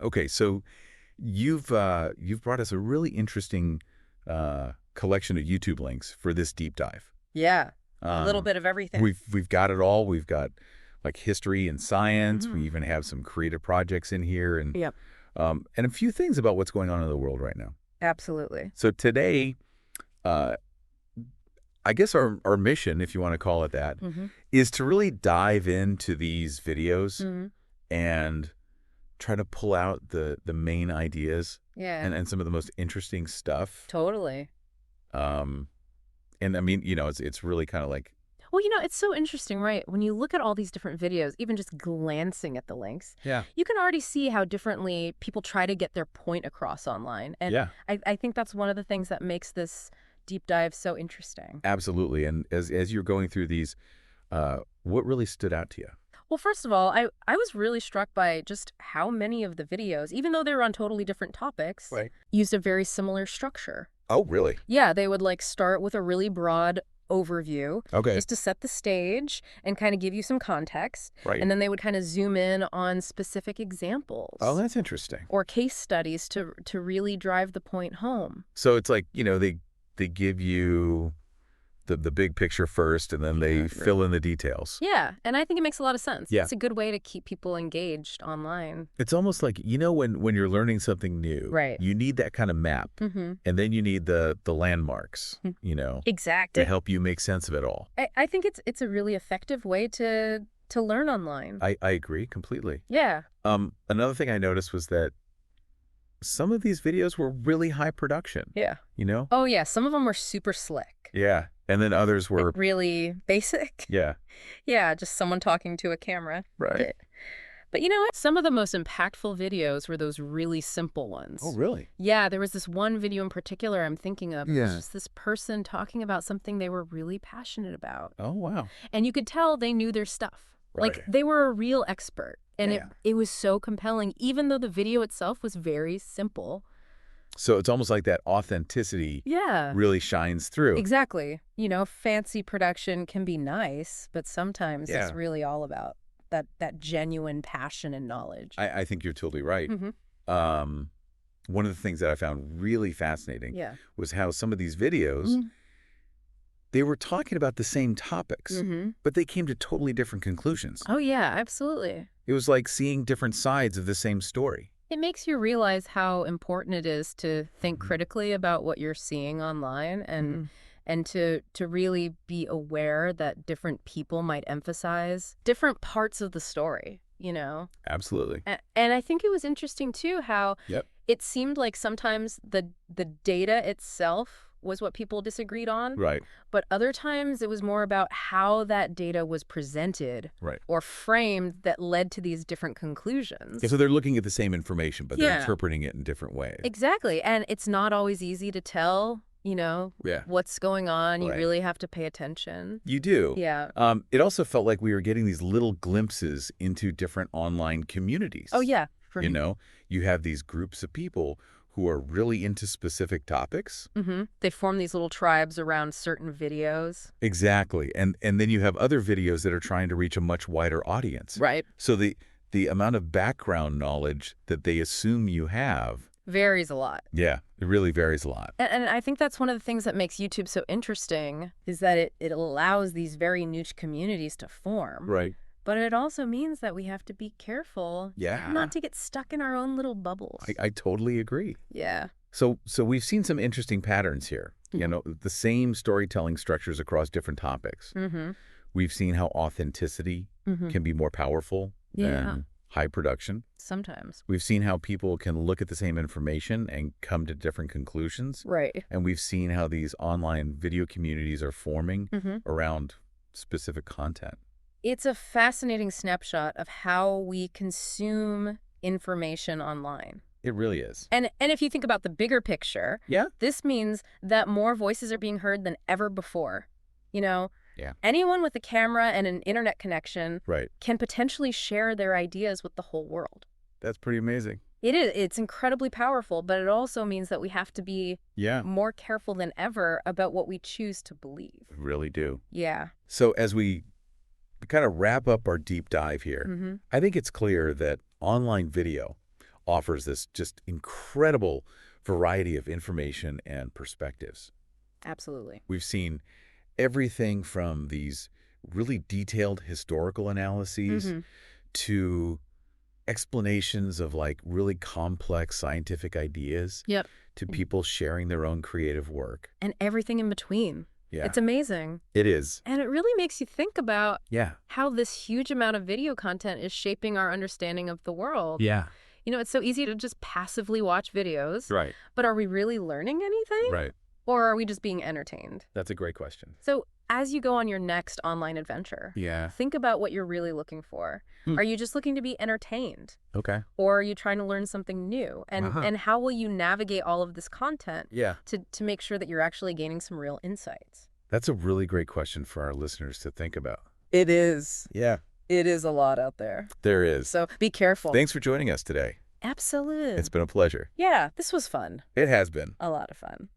Okay, so you've brought us a really interesting collection of YouTube links for this deep dive. Yeah, a little bit of everything. We've got it all. We've got like history and science. We Mhm. even have some creative projects in here, Yep, and a few things about what's going on in the world right now. absolutely. So today, uh, I guess our mission, if you want to call it that, Hmm. is to really dive into these videos Hmm. and try to pull out the main ideas Yeah, and some of the most interesting stuff. totally. Um, and I mean, it's really kind of like, Well, it's so interesting, right? When you look at all these different videos, even just glancing at the links, yeah, you can already see how differently people try to get their point across online. And yeah, I think that's one of the things that makes this deep dive so interesting. absolutely. And as you're going through these, what really stood out to you? Well, first of all, I was really struck by just how many of the videos, even though they were on totally different topics, Right. used a very similar structure. Oh, really? Yeah, they would like start with a really broad overview Okay. just to set the stage and kind of give you some context. Right. And then they would kind of zoom in on specific examples Oh, that's interesting. or case studies to really drive the point home. So it's like, they give you the big picture first, and then they Exactly. fill in the details. Yeah, and I think it makes a lot of sense. Yeah. It's a good way to keep people engaged online. It's almost like, when you're learning something new, Right. you need that kind of map, Mm-hmm. and then you need the landmarks, Exactly. to help you make sense of it all. I think it's a really effective way to learn online. I agree completely. Yeah. Another thing I noticed was that some of these videos were really high production, Yeah. you know? Oh, yeah. Some of them were super slick. Yeah. And then others were, Like really basic. yeah, Yeah, just someone talking to a camera. right. But you know what? Some of the most impactful videos were those really simple ones. Oh, really? Yeah, there was this one video in particular I'm thinking of. It was Yeah. just this person talking about something they were really passionate about. Oh, wow. And you could tell they knew their stuff. Like Right. they were a real expert. And Yeah. it was so compelling, even though the video itself was very simple. So it's almost like that authenticity Yeah. really shines through. Exactly. Fancy production can be nice, but sometimes Yeah. it's really all about that genuine passion and knowledge. I think you're totally right. Mm-hmm. One of the things that I found really fascinating Yeah. was how some of these videos, Mm-hmm. they were talking about the same topics, Mm-hmm. but they came to totally different conclusions. Oh, yeah, absolutely. It was like seeing different sides of the same story. It makes you realize how important it is to think Mhm. critically about what you're seeing online Mhm. and to really be aware that different people might emphasize different parts of the story. Absolutely. And I think it was interesting, too, how Yep. it seemed like sometimes the data itself was what people disagreed on, Right. but other times it was more about how that data was presented Right. or framed that led to these different conclusions. Yeah, so they're looking at the same information, but they're Yeah. interpreting it in different ways. Exactly. And it's not always easy to tell, Yeah. what's going on. You Right. really have to pay attention. You do. Yeah. It also felt like we were getting these little glimpses into different online communities. Oh, yeah. You have these groups of people who are really into specific topics. Mm-hmm. They form these little tribes around certain videos. Exactly. And then you have other videos that are trying to reach a much wider audience. Right. So the amount of background knowledge that they assume you have, Varies a lot. yeah, it really varies a lot. And I think that's one of the things that makes YouTube so interesting is that it allows these very niche communities to form. Right. But it also means that we have to be careful Yeah. not to get stuck in our own little bubbles. I totally agree. Yeah. So we've seen some interesting patterns here. The same storytelling structures across different topics. Mm-hmm. We've seen how authenticity Mm-hmm. can be more powerful Yeah. than high production. Sometimes. We've seen how people can look at the same information and come to different conclusions. Right. And we've seen how these online video communities are forming Mm-hmm. around specific content. It's a fascinating snapshot of how we consume information online. It really is. And if you think about the bigger picture, Yeah. this means that more voices are being heard than ever before. Yeah. Anyone with a camera and an internet connection Right. can potentially share their ideas with the whole world. That's pretty amazing. It is. It's incredibly powerful, but it also means that we have to be Yeah. more careful than ever about what we choose to believe. Really do. Yeah. So as we kind of wrap up our deep dive here, Mm-hmm. I think it's clear that online video, offers this just incredible variety of information and perspectives. Absolutely. We've seen everything from these really detailed historical analyses to explanations of like really complex scientific ideas Yep. to people sharing their own creative work. And everything in between. Yeah. It's amazing. It is. And it really makes you think about Yeah. how this huge amount of video content is shaping our understanding of the world. Yeah. You know, it's so easy to just passively watch videos. Right. But are we really learning anything? Right. Or are we just being entertained? That's a great question. So as you go on your next online adventure, Yeah. think about what you're really looking for. Are you just looking to be entertained? Okay. Or are you trying to learn something new? And how will you navigate all of this content to make sure that you're actually gaining some real insights? That's a really great question for our listeners to think about. It is. Yeah. It is a lot out there. There is. So be careful. Thanks for joining us today. Absolutely. It's been a pleasure. Yeah, this was fun. It has been. A lot of fun.